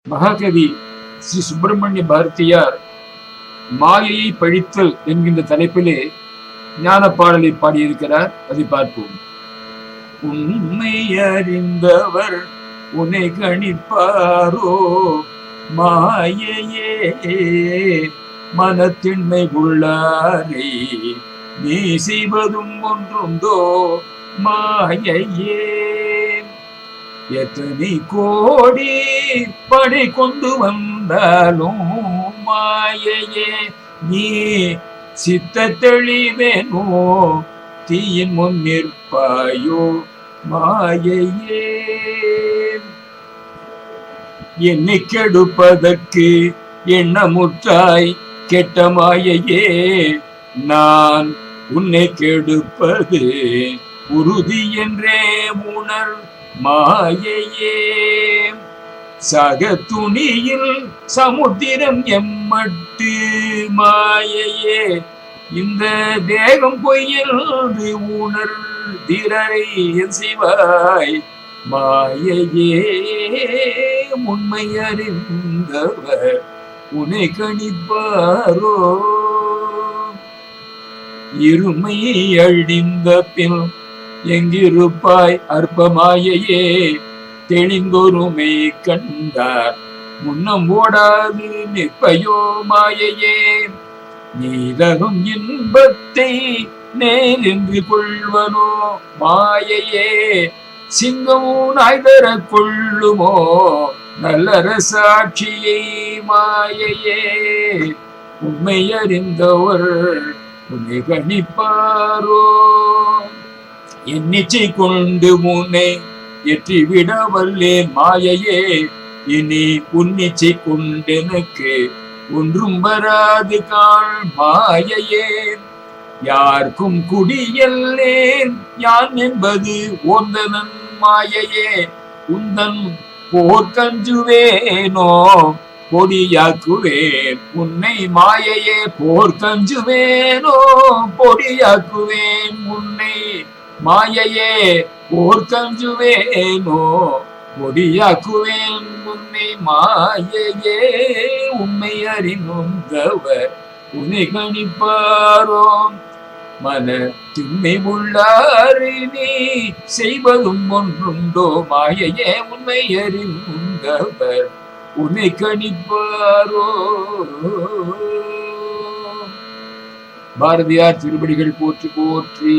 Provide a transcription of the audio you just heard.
மகாகவி ஸ்ரீ சுப்பிரமணிய பாரதியார் மாயையை பழித்தல் என்கின்ற தலைப்பிலே ஞான பாடலை பாடியிருக்கிறார். அதை பார்ப்போம். உண்மை அறிந்தவர் உன்னை கணிப்பாரோ, மாயையே மனத்தின்மை உள்ளாரை நீ செய்வதும் ஒன்றுண்டோ, மாயையே எத்தனை கோடி படை கொண்டு வந்தாலும் மாயையே நீ சித்த தெளிவேனோ, தீயின் முன் நிற்பாயோ, மாயையே என்னை கெடுப்பதற்கு எண்ணமுற்றாய் கெட்ட மாயையே, நான் உன்னை கெடுப்பது உறுதி என்றே உணர், மாயையே சக துணியில் சமுத்திரம் எம்மட்டு, மாயையே இந்த தேகம் பொய்யென்று உணர் திரரை சிவாய், மாயையே உண்மை அறிந்தவர் உன்னை கணிப்பாரோ, இருமை அழிந்த பின் எங்கிருப்பாய் அற்பமாயையே, தெளிந்தொருமை கண்டார் முன்னம் ஓடாது நிற்பையோ, மாயையே நீ தரும் இன்பத்தை நேரென்று கொள்வனோ, மாயையே சிங்கமோ நாய் தர கொள்ளுமோ நல்ல சாட்சியை, மாயையே உண்மை அறிந்தவர் உன்னை கணிப்பாரோ, எண்ணிச்சை கொண்டு முனை எற்றிவிட வல்லேன், மாயையே இனி உன்னிச்சை கொண்டெனக்கு ஒன்றும் வராது காள், மாயையே யாருக்கும் குடியல்லேன் யான் என்பது ஓர்ந்தனன், மாயையே உந்தன் போர்க்கஞ்சுவேனோ பொடியாக்குவேன் உன்னை, மாயையே போர்க்கஞ்சுவேனோ பொடியாக்குவேன் உன்னை, மாயையே போர்க்கஞ்சுவேனோ பொடியாக்குவேன் உன்னை, மாயையே உண்மை அறிந்தவர் உன்னை கணிப்பாரோ, மன திண்மை உள்ளாரை நீ செய்வதும் ஒன்றுண்டோ, மாயையே உண்மை அறிந்தவர் உன்னை கணிப்பாரோ. பாரதியார் திருவடிகள் போற்றி போற்றி.